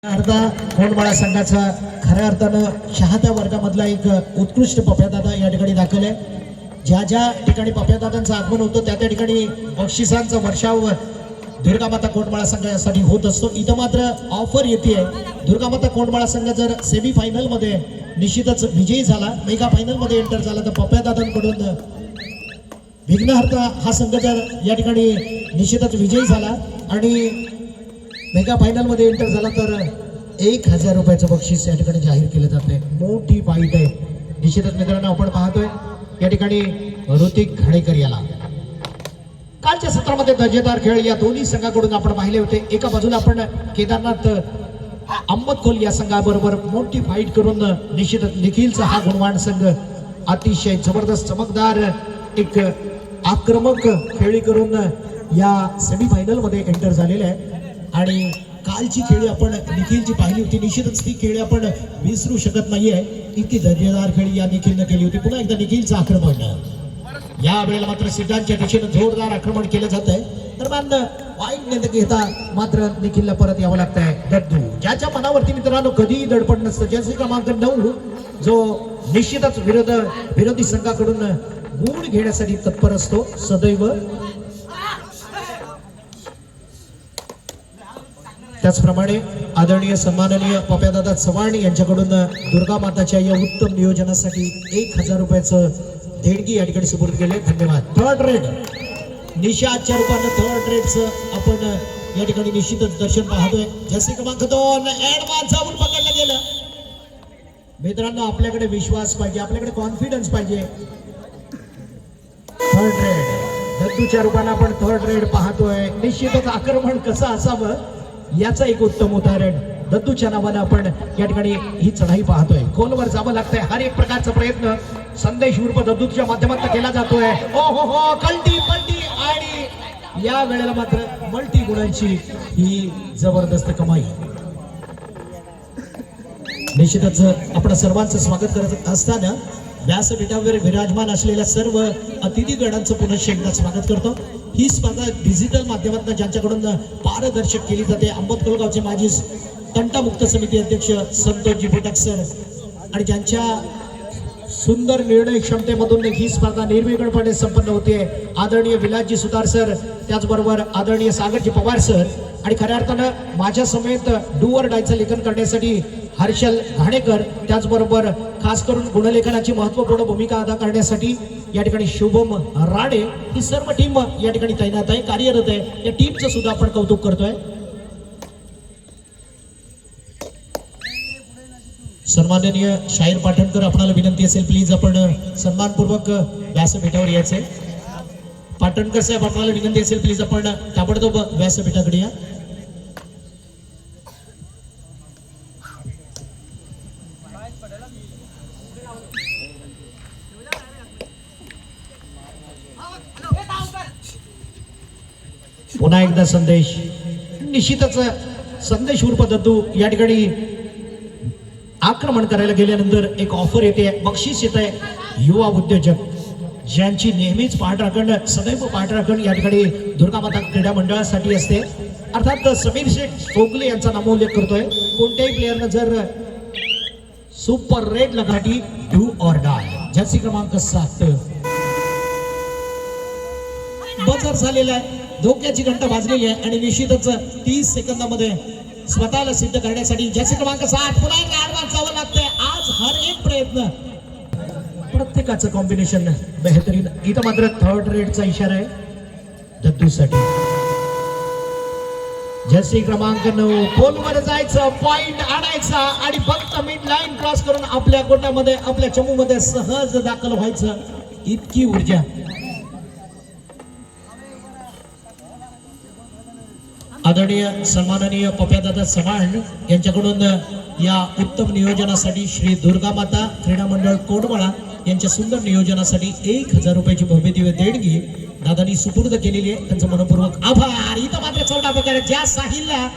अर्धा कोंडमाळा संघाचा खऱ्या अर्थानं चाहत्या वर्गामधला एक उत्कृष्ट पप्यादादा या ठिकाणी दाखल आहे. ज्या ज्या ठिकाणी पप्यादादांचं आगमन होतं त्या ठिकाणी बक्षिसांचा वर्षाव दुर्गामाता कोंडमाळा संघासाठी होत असतो. इथं मात्र ऑफर येते. दुर्गामाता कोंडमाळा संघ जर सेमी फायनल मध्ये निश्चितच विजयी झाला, मेगा फायनल मध्ये एंटर झाला तर पप्यादादांकडून विघ्नहर्ता हा संघ जर या ठिकाणी निश्चितच विजयी झाला आणि मेगा फायनल मध्ये एंटर झाला तर 1000 रुपयाचं बक्षीस या ठिकाणी जाहीर केलं जाते. मोठी फाईट आहे निश्चितच मित्रांनो. आपण पाहतोय या ठिकाणी ऋतिक घाणेकर याला कालच्या सत्रामध्ये दर्जेदार खेळ या दोन्ही संघाकडून आपण पाहिले होते. एका बाजूला आपण केदारनाथ अहमदखोल या संघाबरोबर मोठी फाईट करून निश्चितच निखिलचा हा गुणवान संघ अतिशय जबरदस्त चमकदार एक आक्रमक खेळी करून या सेमीफायनल मध्ये एंटर झालेले आहे. आणि कालची खेळी आपण निखिलची पाहिली होती. निश्चितच ती खेळी आपण विसरू शकत नाहीये. इतकी दर्जेदार खेळी या निखिलनं केली होती. पुन्हा एकदा निखिलचं आक्रमण या वेळेला मात्र सिद्धांतच्या दिशेनं जोरदार आक्रमण केलं जात आहे. दरम्यान वाईट न घेता मात्र निखिलला परत यावं लागत आहे. दद्दू ज्याच्या मनावरती मित्रांनो कधीही दडपण नसतं, जसे क्रमांक 9 जो निश्चितच विरोधी संघाकडून गुण घेण्यासाठी तत्पर असतो सदैव. त्याचप्रमाणे आदरणीय सन्माननीय पप्यादादा चव्हाण यांच्याकडून दुर्गा माताच्या या उत्तम नियोजनासाठी 1000 रुपयाचं देणगी या ठिकाणी सुपूर्द केले. धन्यवाद. थर्ड रेड निशाच्या रूपानं थर्ड रेडचं आपण या ठिकाणी निश्चितच दर्शन पाहतोय. जसे क्रमांक 2 ऍडव्हान्स जाऊन पकडलं गेलं. मित्रांनो आपल्याकडे विश्वास पाहिजे, आपल्याकडे कॉन्फिडन्स पाहिजे. थर्ड रेड दत्तूच्या रूपानं आपण थर्ड रेड पाहतोय. निश्चितच आक्रमण कसं असावं याचं एक उत्तम उदाहरण दत्तूच्या नावानं आपण या ठिकाणी ही चढाई पाहतोय. खोलवर जावं लागतंय. हर एक प्रकारचा प्रयत्न संदेश उर्फ दत्तूच्या माध्यमातून केला जातोय. ओ हो हो कल्टी पलटी आणि या वेळेला मात्र मल्टी गुणांची ही जबरदस्त कमाई. निश्चितच आपण सर्वांचं स्वागत करत असताना व्यासपीठावर विराजमान असलेल्या सर्व अतिथीगणांचं पुनश्च एकदा स्वागत करतो. ही स्पर्धा डिजिटल माध्यमातून ज्यांच्याकडून पारदर्शक केली जाते अहमदखोल गावचे माजी तंटामुक्त समिती अध्यक्ष संतोषजी भटक सर आणि ज्यांच्या सुंदर निर्णय क्षमतेमधून ही स्पर्धा निर्विघ्नपणे संपन्न होते आदरणीय विलासजी सुतार सर, त्याचबरोबर आदरणीय सागरजी पवार सर आणि खऱ्या अर्थानं माझ्या समेत डू और डायचं लेखन करण्यासाठी हर्षल घाणेकर, त्याचबरोबर खास करून गुणलेखनाची महत्त्वपूर्ण भूमिका अदा करण्यासाठी या ठिकाणी शुभम राणे ही सर्व टीम या ठिकाणी तैनात आहे, कार्यरत आहे. या टीमचं सुद्धा आपण कौतुक करतोय. सन्माननीय शाहीर पाटणकर आपणाला विनंती असेल प्लीज आपण सन्मानपूर्वक व्यासपीठावर यायचे. पाटणकर साहेब आपल्याला विनंती असेल प्लीज आपण ताबडतोब व्यासपीठाकडे या. पुन्हा एकदा संदेश निश्चितच संदेश उर्फ दत्तू या ठिकाणी आक्रमण करायला गेल्यानंतर एक ऑफर येते, बक्षीस येत आहे. युवा उद्योजक ज्यांची नेहमीच पाठराखण सदैव पाठराखण या ठिकाणी दुर्गामाता क्रीडा मंडळासाठी असते. अर्थात समीर शेठ फोगले यांचा नामोल्लेख करतोय. कोणत्याही प्लेयरनं जर सुपर रेड लगाटी डू और डाय जर्सी क्रमांक 7 बजर झालेला आहे. धोक्याची घंटा वाजलेली आहे आणि निश्चितच 30 सेकंदामध्ये स्वतःला सिद्ध करण्यासाठी जर्सी क्रमांक 7 पुन्हा एक ऍडव्हान्स जावं लागतंय. आज हर एक प्रयत्न प्रत्येकाचं कॉम्बिनेशन बेहतरीन. इथं मात्र थर्ड रेडचा इशारा आहे दत्तूसाठी. जर्सी क्रमांक 9 पोलवर जायचं, पॉइंट आणायचा आणि फक्त मिड लाईन क्रॉस करून आपल्या गोट्यामध्ये आपल्या चमूमध्ये सहज दाखल व्हायचं. इतकी ऊर्जा. आदरणीय सन्माननीय पप्यादादा चव्हाण यांच्याकडून या उत्तम नियोजनासाठी श्री दुर्गा माता क्रीडा मंडळ कोंडमाळा यांच्या सुंदर नियोजनासाठी 1000 रुपयाची भव्य दिव्य देणगी दादांनी सुपूर्द केलेली आहे. त्यांचं मनपूर्वक आभार. इथं मात्र चौदा प्रकारे ज्या साहिलला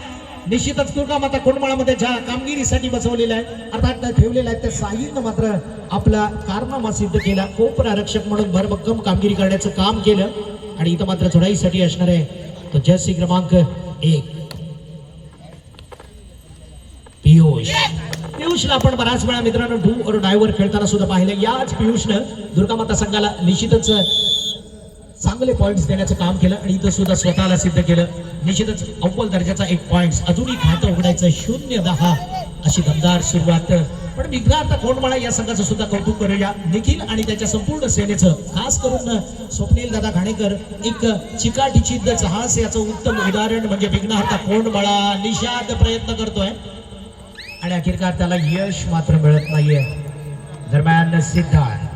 निश्चितच दुर्गा माता कोंडमाळामध्ये ज्या कामगिरीसाठी बसवलेलं आहे अर्थात ठेवलेलं आहे त्या साहिलनं मात्र आपला कारनामा सिद्ध केला. कोपरा रक्षक म्हणून भरभक्कम कामगिरी करण्याचं काम केलं आणि इथं मात्र चढाईसाठी असणार आहे तो जर्सी क्रमांक 1 पियुषला आपण बऱ्याच वेळा मित्रांनो डू और डायव्हर खेळताना सुद्धा पाहिलं. याच पियुषनं दुर्गामाता संघाला निश्चितच चांगले पॉइंट्स देण्याचं काम केलं आणि इथं सुद्धा स्वतःला सिद्ध केलं. निश्चितच अव्वल दर्जाचा एक पॉइंट अजूनही खातं उघडायचं 0-10 अशी दमदार सुरुवात. पण विघ्नार्थ कोंडमाळा या संघाचं सुद्धा कौतुक करूया. निखिल आणि त्याच्या संपूर्ण सेनेचं, खास करून स्वप्नील दादा घाणेकर एक चिकाटीची जहाज याचं उत्तम उदाहरण म्हणजे विघ्नार्थ कोंडमाळा निषाद प्रयत्न करतोय आणि अखेरकार त्याला यश मात्र मिळत नाहीये. दरम्यान सिद्धांत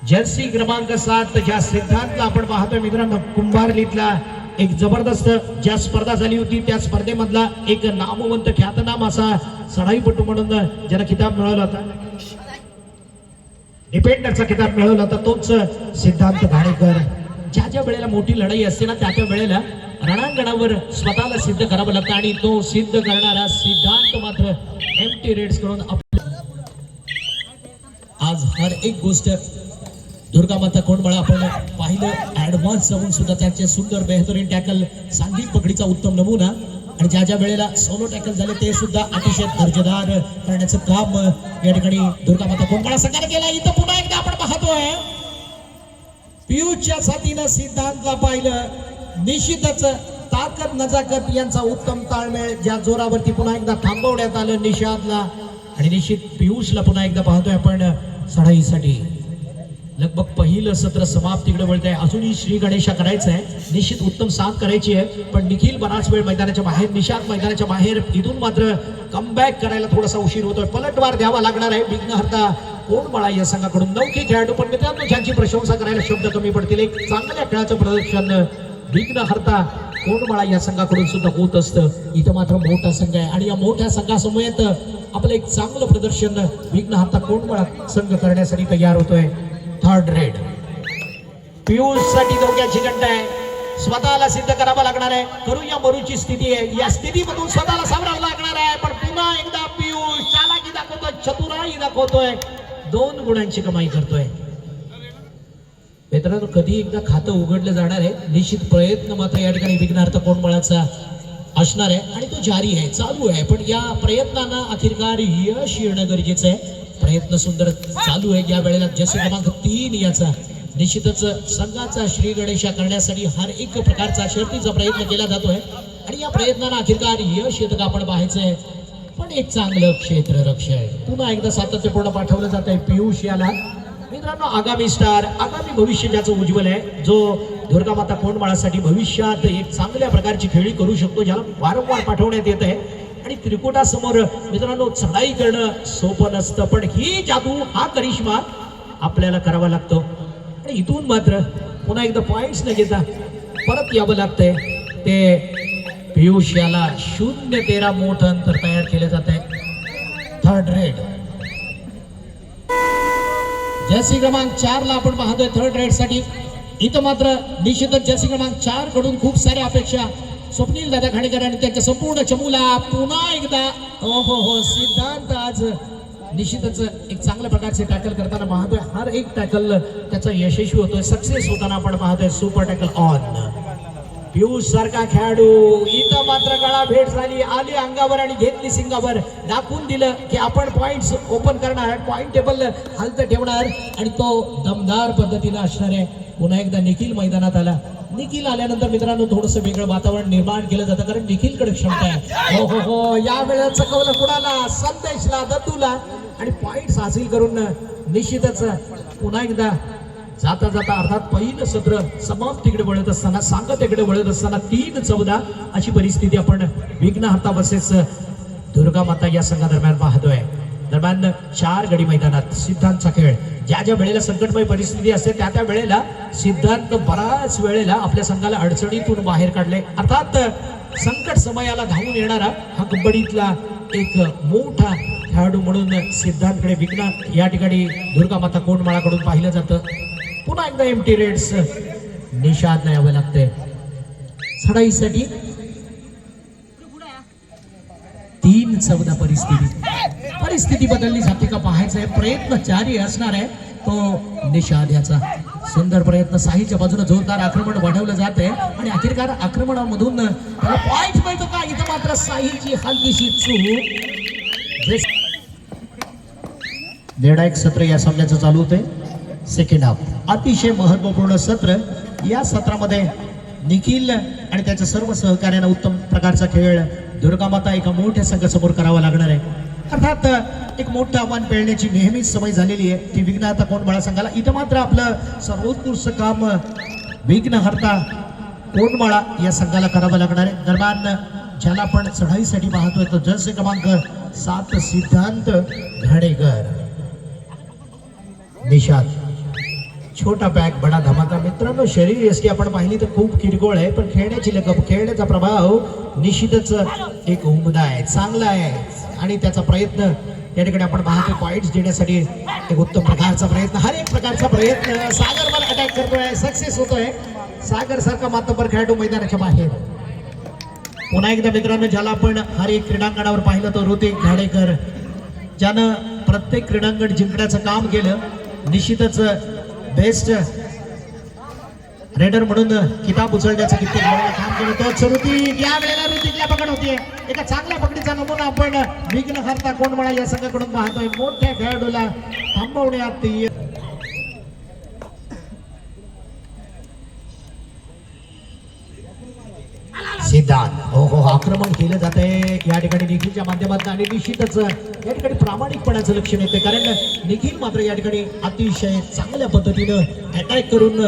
जर्सी क्रमांक 7 ज्या सिद्धांतला आपण पाहतोय मित्रांनो, कुंभारलीतला एक जबरदस्त ज्या स्पर्धा झाली होती त्या स्पर्धेमधला एक नामवंत ख्यातनाम असा चढाईपटू म्हणून ज्याला किताब मिळवला होता, डिपेंडरचा किताब मिळवला होता, तोच सिद्धांत घाणेकर. ज्या ज्या वेळेला मोठी लढाई असते ना त्या त्या वेळेला रणांगणावर स्वतःला सिद्ध करावं लागतं आणि तो सिद्ध करणारा सिद्धांत मात्र एम्प्टी रेड्स कडून आज हर एक गोष्ट दुर्गामाता कोंडमाळा आपण पाहिलं ऍडव्हान्स जाऊन सुद्धा त्याचे सुंदर बेहतरीन टॅकल, सांघिक पकडीचा उत्तम नमुना आणि ज्या ज्या वेळेला सोलो टॅकल झाले ते सुद्धा अतिशय दर्जेदार करण्याचं काम या ठिकाणी दुर्गामाता कोंडमाळा संघाने केलं. इथं पुन्हा एकदा आपण पाहतोय पियुषच्या साथीनं सिद्धांतला पाहिलं. निश्चितच ताकद नजाकत यांचा उत्तम ताळमेळ ज्या जोरावरती पुन्हा एकदा थांबवण्यात आलं निषादला आणि निश्चित पियुषला पुन्हा एकदा पाहतोय आपण चढाईसाठी. लगभग पहिलं सत्र समाप्तीकडे वळत आहे. अजूनही श्री गणेशा करायचं आहे, निश्चित उत्तम साथ करायची आहे. पण निखिल बराच वेळ मैदानाच्या बाहेर, निषाद मैदानाच्या बाहेर, इथून मात्र कमबॅक करायला थोडासा उशीर होतोय. पलटवार द्यावा लागणार आहे विघ्नहर्ता कोंडमाळा या संघाकडून. नौके खेळाडू पण मित्रांनो ज्यांची प्रशंसा करायला शब्द कमी पडतील. एक चांगल्या खेळाचं प्रदर्शन विघ्नहर्ता कोंडमाळा या संघाकडून सुद्धा होत असतं. इथं मात्र मोठा संघ आहे आणि या मोठ्या संघासमोर आपलं एक चांगलं प्रदर्शन विघ्नहर्ता कोंडमाळा संघ करण्यासाठी तयार होतोय. थर्ड रेड पियुष साठी धोक्याची घंटा आहे. स्वतःला सिद्ध करावं लागणार आहे. करूया मरूची स्थिती आहे, या स्थितीमधून स्वतःला सावरावं लागणार आहे. पण पुन्हा एकदा पियुष चालाकी दाखवतोय, चतुराई दाखवतोय, 2 गुणांची कमाई करतोय. मित्रांनो कधी एकदा खातं उघडलं जाणार आहे. निश्चित प्रयत्न मात्र या ठिकाणी विघ्नहर्ता कोंडमाळाचा असणार आहे आणि तो जारी आहे, चालू आहे. पण या प्रयत्नांना अखेरकार यश येणं गरजेचं आहे. प्रयत्न सुंदर चालू आहे. या वेळेला जसे क्रमांक 3 याचा निश्चितच संघाचा श्री गणेशा करण्यासाठी हर एक प्रकारचा शर्तीचा प्रयत्न केला जातोय आणि या प्रयत्नांना अखेरकार यश येतं का आपण पाहायचंय. पण एक चांगलं क्षेत्र रक्षण आहे. पुन्हा एकदा सातत्यपूर्ण पाठवलं जात आहे पियुष याला. मित्रांनो आगामी स्टार, आगामी भविष्य ज्याचं उज्ज्वल आहे, जो दुर्गामाता कोंडमाळासाठी भविष्यात एक चांगल्या प्रकारची खेळी करू शकतो, ज्याला वारंवार पाठवण्यात येत आहे. आणि त्रिकुटासमोर मित्रांनो चढाई करणं सोपं नसतं, पण ही जादू, हा करिश्मा आपल्याला करावा लागतो. आणि इथून मात्र पुन्हा एकदा पॉइंट्स न घेता परत यावं लागतंय. ते पियुष याला 0-13 मोठं अंतर तयार केलं जात आहे. थर्ड रेड जर्सी क्रमांक 4 ला आपण पाहतोय थर्ड रेड साठी. इथं मात्र निश्चितच जर्सी क्रमांक 4 कडून खूप साऱ्या अपेक्षा. स्वप्नील दादा घाणेकर आणि त्यांच्या संपूर्ण चमूला पुन्हा एकदा सिद्धांत आज निश्चितच एक चांगल्या प्रकारचे टॅकल करताना पाहतोय. हर एक टॅकल त्याचा यशस्वी होतोय, सक्सेस होताना आपण पाहतोय. सुपर टॅकल ऑन पियुष सारखा खेळाडू. इथं मात्र गळा भेट झाली, आली अंगावर आणि घेतली सिंगावर. दाखवून दिलं की आपण पॉइंट्स ओपन करणार, पॉइंट टेबल हलत ठेवणार आणि तो दमदार पद्धतीने असणार आहे. पुन्हा एकदा निखिल मैदानात आला. निखिल आल्यानंतर मित्रांनो थोडंसं वेगळं वातावरण निर्माण केलं जातं, कारण निखिलकडे क्षमता आहे. हो या वेळेला चकवलं कुणाला, संदेशला, दत्तूला आणि पॉइंट्स हासिल करून निश्चितच पुन्हा एकदा जाता जाता अर्थात पहिलं सत्र समाप्तीकडे वळत असताना, सांगतेकडे वळत असताना 3-14 अशी परिस्थिती आपण विघ्नहर्ता वर्सेस दुर्गामाता या संघादरम्यान पाहतोय. दरम्यान 4 गडी मैदानात सिद्धांतचा खेळ. ज्या ज्या वेळेला संकटमय परिस्थिती असते त्या त्या वेळेला सिद्धांत बराच वेळेला आपल्या संघाला अडचणीतून बाहेर काढले. अर्थात संकट समयाला धावून येणारा हा कबड्डीतला एक मोठा खेळाडू म्हणून सिद्धांतकडे विघ्न या ठिकाणी दुर्गामाता कोंडमाळाकडून पाहिलं जातं. पुन्हा एकदा एम्प्टी रेड्स निषाद यावं लागतंय चढाईसाठी. 3-14 परिस्थिती बदलली जाते का पाहायचं आहे. प्रयत्न जारी असणार आहे तो निषाद याचा. सुंदर प्रयत्न साहीच्या बाजूने जोरदार आक्रमण वाढवलं जात आहे आणि अखेरकार आक्रमणामधून त्याला पॉइंट मिळतो का? इथं मात्र साहीची हलकीशी चूक. निर्णायक सत्र या सामन्याचं चालू होते. सेकंड हाफ अतिशय महत्वपूर्ण सत्र. या सत्रामध्ये निखिल आणि त्याच्या सर्व सहकार्यांना उत्तम प्रकारचा खेळ दुर्गामाता एका मोठ्या संघासमोर करावा लागणार आहे. अर्थात एक मोठं आव्हान पेलण्याची नेहमीच सवय झालेली आहे ती विघ्नहर्ता कोंडमाळा संघाला. इथं मात्र आपलं सर्वोत्कृष्ट काम विघ्नहर्ता कोंडमाळा या संघाला करावं लागणार आहे. दरम्यान ज्याला आपण चढाईसाठी पाहतोय तो जर्सी क्रमांक 7 सिद्धांत घाणेकर. निशाद छोटा बॅग बडा धमाका. मित्रांनो शरीर यष्टी आपण पाहिली तर खूप किरकोळ आहे पण खेळण्याची लगप खेळण्याचा प्रभाव निश्चितच एक उमदा आहे चांगला आहे आणि त्याचा प्रयत्न या ठिकाणी आपण पाहतो पॉइंट्स देण्यासाठी एक उत्तम प्रकारचा प्रयत्न हर एक प्रकारचा प्रयत्न. सागर मला अटॅक करतोय सक्सेस होतोय. सागर सारखा मातबर खेळाडू मैदानाच्या बाहेर. पुन्हा एकदा मित्रांनो ज्याला आपण हर एक क्रीडांगणावर पाहिलं तो ऋतिक घाणेकर ज्यानं प्रत्येक क्रीडांगण जिंकण्याचं काम केलं. निश्चितच बेस्ट रेडर म्हणून किताब उचलण्याचं कित्येक वेळेला काम केलं. तोच ऋतिक या वेळेला ऋतिकला पकड होतीये. एका चांगल्या पकडीचा नमुना आपण विघ्नहर्ता कोंडमाळा या संघाकडून पाहतोय. मोठ्या खेळाडूला थांबवण्यात सिद्धांत हो आक्रमण केलं जात आहे या ठिकाणी निखिलच्या माध्यमातून आणि निश्चितच या ठिकाणी प्रामाणिकपणाचं लक्षण येते कारण निखिल मात्र या ठिकाणी अतिशय चांगल्या पद्धतीनं अटॅक करून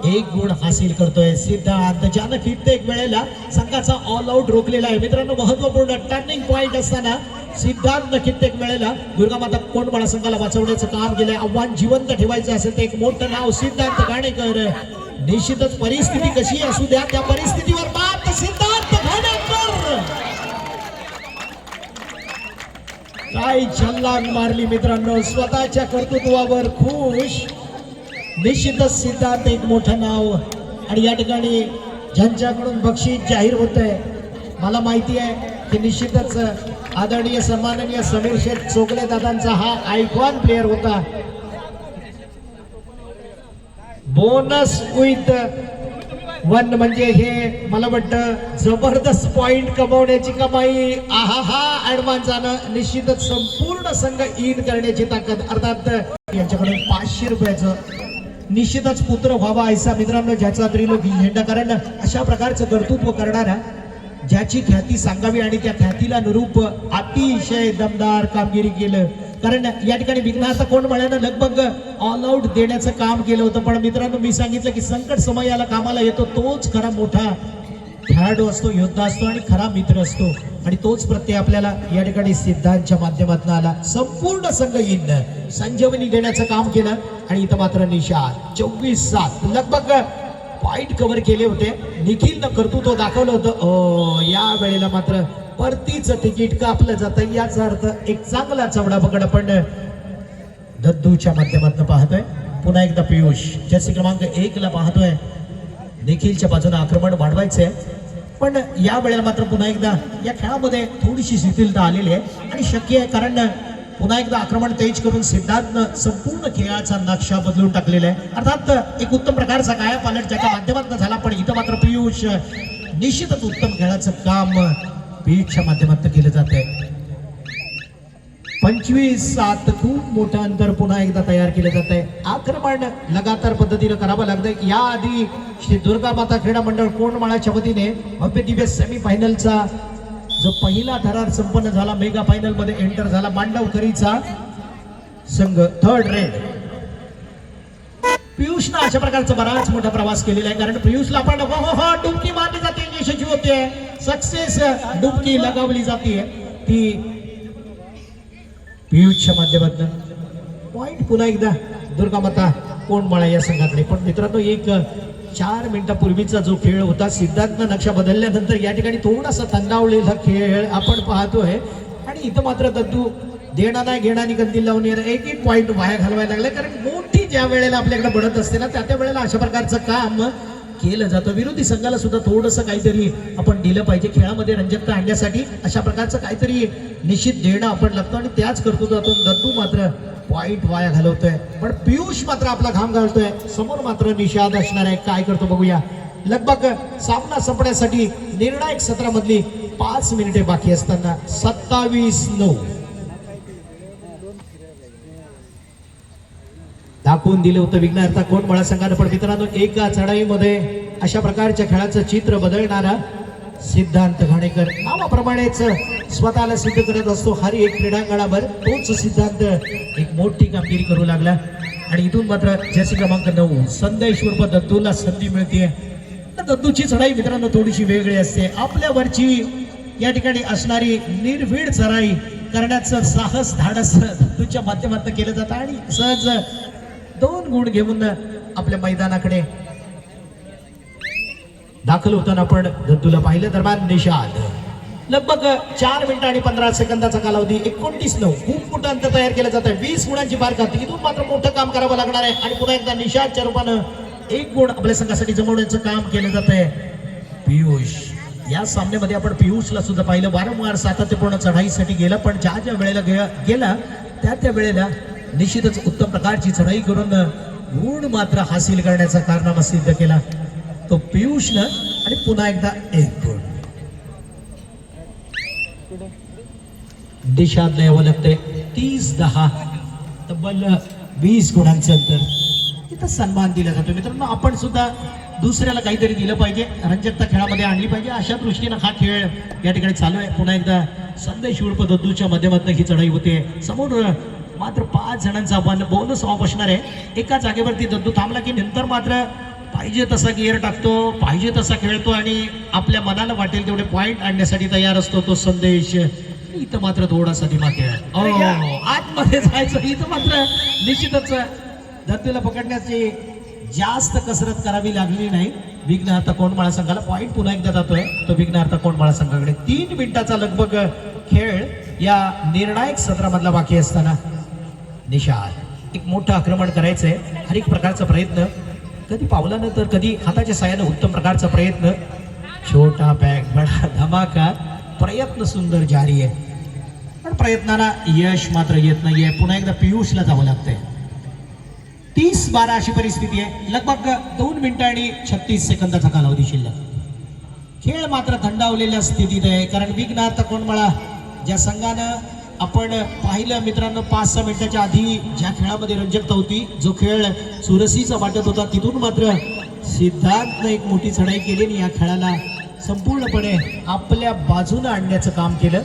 एक गुण हासिल करतोय. सिद्धांत ज्यानं कित्येक वेळेला संघाचा ऑल आउट रोखलेला आहे. मित्रांनो महत्वपूर्ण टर्निंग पॉइंट असताना सिद्धांत कित्येक वेळेला दुर्गामाता कोंडमाळा संघाला वाचवण्याचं काम केलंय. आव्हान जिवंत ठेवायचं असेल तर एक मोठं नाव सिद्धांत घाणेकर. निश्चितच परिस्थिती कशी असू द्या त्या परिस्थितीवर मात सिद्धांत घाणेकर. काय छलांग मारली मित्रांनो स्वतःच्या कर्तृत्वावर खुश. निश्चितच सिद्धांत एक मोठं नाव आणि या ठिकाणी ज्यांच्याकडून बक्षीस जाहीर होत आहे मला माहिती आहे की निश्चितच आदरणीय सन्माननीय समीर शेठ चोगले दादांचा हा आयकॉन प्लेअर होता. बोनस विथ 1 म्हणजे हे मला वाटतं जबरदस्त पॉइंट कमवण्याची कमाई. आहा ऍडव्हान्सानं निश्चितच संपूर्ण संघ इन करण्याची ताकद. अर्थात यांच्याकडून 500 रुपयाचं निश्चितच पुत्र व्हावा ऐसा मित्रांनो ज्याचा त्रिलोकी झेंडा. कारण अशा प्रकारचं कर्तृत्व करणारा ज्याची ख्याती सांगावी आणि त्या ख्यातीला अनुरूप अतिशय दमदार कामगिरी केलं. कारण या ठिकाणी विघ्नहर्ता कोंडमाळ्यानं लगभग ऑल आउट देण्याचं काम केलं होतं पण मित्रांनो मी सांगितलं की संकट समयाला कामाला येतो तोच खरा मोठा खेळाडू असतो योद्धा असतो आणि खरा मित्र असतो आणि तोच प्रत्यय आपल्याला या ठिकाणी सिद्धांतच्या माध्यमातून आला. संपूर्ण संघ इन संजीवनी देण्याचं काम केलं आणि इथं मात्र निशाद 24-7 लगभग पॉइंट कव्हर केले होते. निखिलनं कर्तृत्व दाखवलं होतं. या वेळेला मात्र परतीचं तिकीट कापलं जातं याचा अर्थ एक चांगला चवडा पकड आपण दद्दूच्या माध्यमातून पाहतोय. पुन्हा एकदा पियुष जर्सी क्रमांक 1 ला पाहतोय. निखिलच्या बाजूने आक्रमण वाढवायचंय पण या वेळेला मात्र पुन्हा एकदा या खेळामध्ये थोडीशी शिथिलता आलेली आहे आणि शक्य आहे कारण पुन्हा एकदा आक्रमण तेज करून सिद्धांतनं संपूर्ण खेळाचा नक्षा बदलून टाकलेला आहे. अर्थात एक उत्तम प्रकारचा काया पालट ज्याच्या माध्यमातून झाला पण इथं मात्र पियुष निश्चितच उत्तम खेळाचं काम पियुषच्या माध्यमातून केलं जात आहे. 25-7 खूप मोठं अंतर पुन्हा एकदा तयार केलं जात आहे. आक्रमण लगातार पद्धतीने करावं लागतंय. याआधी श्री दुर्गामाता क्रीडा मंडळ कोंडमाळाच्या वतीने भव्य दिव्य सेमी फायनलचा जो पहिला थरार संपन्न झाला मेगा फायनल मध्ये एंटर झाला मांडवकरीचा संघ थर्ड रेड. पियुषनं अशा प्रकारचा बराच मोठा प्रवास केलेला आहे कारण पियुषला आपण डुबकी मारली जाते यशस्वी होते सक्सेस डुबकी लगावली जाते ती पियुषच्या माध्यमातून. पॉइंट पुन्हा एकदा दुर्गामाता कोंडमाळा या संघाकडे. पण मित्रांनो एक 4 मिनिटापूर्वीचा जो खेळ होता सिद्धांतनं नक्षा बदलल्यानंतर या ठिकाणी थोडासा तंडावलेला खेळ आपण पाहतोय आणि इथं मात्र दद्दू देणा नाही घेणा आणि गंदी लावून येणं एक पॉइंट वाया घालवायला लागले कारण मोठी ज्या वेळेला आपल्याकडे बनत असते ना त्या वेळेला अशा प्रकारचं काम केलं जातं. विरोधी संघाला सुद्धा थोडंसं काहीतरी आपण दिलं पाहिजे खेळामध्ये रंजकता आणण्यासाठी. अशा प्रकारचं काहीतरी निश्चित देणं आपण लागतो आणि त्याच कर्तृत्वातून दत्तू मात्र पॉइंट वाया घालवतोय. पण पियुष मात्र आपला घाम घालतोय. समोर मात्र निषाद असणार आहे. काय करतो बघूया. लगभग सामना संपण्यासाठी निर्णायक सत्रामधली 5 मिनिटे बाकी असताना 27-9 दाखवून दिलं होतं विघ्नहर्ता कोंडमाळा संघानं. पण मित्रांनो एका चढाईमध्ये अशा प्रकारच्या खेळाचं चित्र बदलणारा सिद्धांत घाणेकर नावाप्रमाणेच स्वतःला सिद्ध करत असतो. हर एक क्रीडांगणावर तोच सिद्धांत एक मोठी कामगिरी करू लागला. आणि इथून मात्र जर्सी क्रमांक 9 संदेश उर्फ दत्तूला संधी मिळते. दत्तूची चढाई मित्रांनो थोडीशी वेगळी असते. आपल्यावरची या ठिकाणी असणारी निर्भीड चढाई करण्याचं साहस धाडस दत्तूच्या माध्यमातून केलं जातं आणि सहज 2 गुण घेऊन आपल्या मैदानाकडे दाखल होताना आपण दत्तूला पाहिलं. दरम्यान निषाद लगभग 4 मिनिटं आणि 15 सेकंदाचा कालावधी 29-9 खूप मोठं अंतर तयार केलं जातं. 20 गुणांची बार खाती. इथून मात्र मोठं काम करावं लागणार आहे आणि पुन्हा एकदा निषादच्या रूपानं 1 गुण आपल्या संघासाठी जमवण्याचं काम केलं जात आहे. पियुष या सामन्यामध्ये आपण पियुषला सुद्धा पाहिलं. वारंवार सातत्यपूर्ण चढाईसाठी गेला पण ज्या वेळेला गेला त्या वेळेला निश्चितच उत्तम प्रकारची चढाई करून गुण मात्र हासिल करण्याचा कारनामा सिद्ध केला तो पियुषनं. आणि पुन्हा एकदा 1 गुण निषादला यावं लागतंय. 30-10 तब्बल 20 गुणांचं अंतर. तिथं सन्मान दिला जातो. मित्रांनो आपण सुद्धा दुसऱ्याला काहीतरी दिलं पाहिजे. रंजकता खेळामध्ये आणली पाहिजे. अशा दृष्टीनं हा खेळ या ठिकाणी चालू आहे. पुन्हा एकदा संदेश उर्फ दत्तूच्या माध्यमातून ही चढाई होते. समोर मात्र 5 जणांचा बोनस ऑफ असणार आहे. एका जागेवरती दत्तू थांबला की नंतर मात्र पाहिजे तसा गिअर टाकतो, पाहिजे तसा खेळतो आणि आपल्या मनाला वाटेल तेवढे पॉइंट आणण्यासाठी तयार असतो तो संदेश. इथं मात्र थोडासा दिमाग खेळ आतमध्ये जायचं. इथं मात्र निश्चितच दत्तूला पकडण्याची जास्त कसरत करावी लागली नाही. विघ्नहर्ता कोंडमाळा संघाला पॉइंट पुन्हा एकदा जातोय तो विघ्नहर्ता कोंडमाळा संघाकडे. 3 मिनिटाचा लगभग खेळ या निर्णायक सत्रामधला बाकी असताना निषाद एक मोठं आक्रमण करायचंय. हर एक प्रकारचा प्रयत्न कधी पावलानं तर कधी हाताच्या साह्यानं उत्तम प्रकारचा प्रयत्न. छोटा बॅग बडा धमाका. प्रयत्न सुंदर जारी आहे पण प्रयत्नाला यश मात्र येत नाहीये. पुन्हा एकदा पियुषला जावं लागतंय. 30-12 अशी परिस्थिती आहे. लगभग 2 मिनिटं आणि 36 सेकंदाचा कालावधी शिल्लक. खेळ मात्र थंडावलेल्या स्थितीत आहे कारण विघ्नहर्ता कोंडमाळा ज्या संघानं आपण पाहिलं मित्रांनो 5-6 मिनिटाच्या आधी ज्या खेळामध्ये रंजकता होती, जो खेळ चुरशीचा वाटत होता, तिथून मात्र सिद्धांतनं एक मोठी चढाई केली आणि या खेळाला संपूर्णपणे आपल्या बाजूने आणण्याचं काम केलं.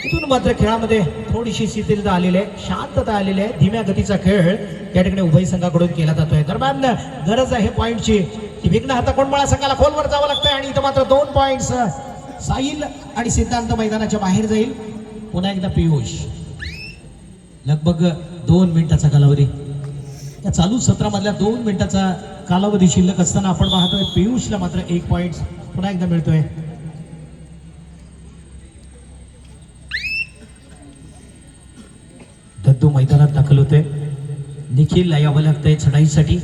इथून मात्र खेळामध्ये थोडीशी शिथिलता आलेली आहे, शांतता आलेली आहे. धीम्या गतीचा खेळ या ठिकाणी उभय संघाकडून केला जातोय. दरम्यान गरज आहे पॉइंटची. विघ्नहर्ता कोंडमाळा संघाला खोलवर जावं लागतंय आणि इथं मात्र 2 पॉइंट्स साहिल आणि सिद्धांत मैदानाच्या बाहेर जाईल. पुन्हा एकदा पियुष. लगभग 2 मिनिटाचा कालावधी. या चालू सत्रामधल्या 2 मिनिटाचा कालावधी शिल्लक असताना आपण पाहतोय पियुषला मात्र 1 पॉइंट पुन्हा एकदा मिळतोय. दत्तू मैदानात दाखल होते. निखिलला यावं लागतंय चढाईसाठी.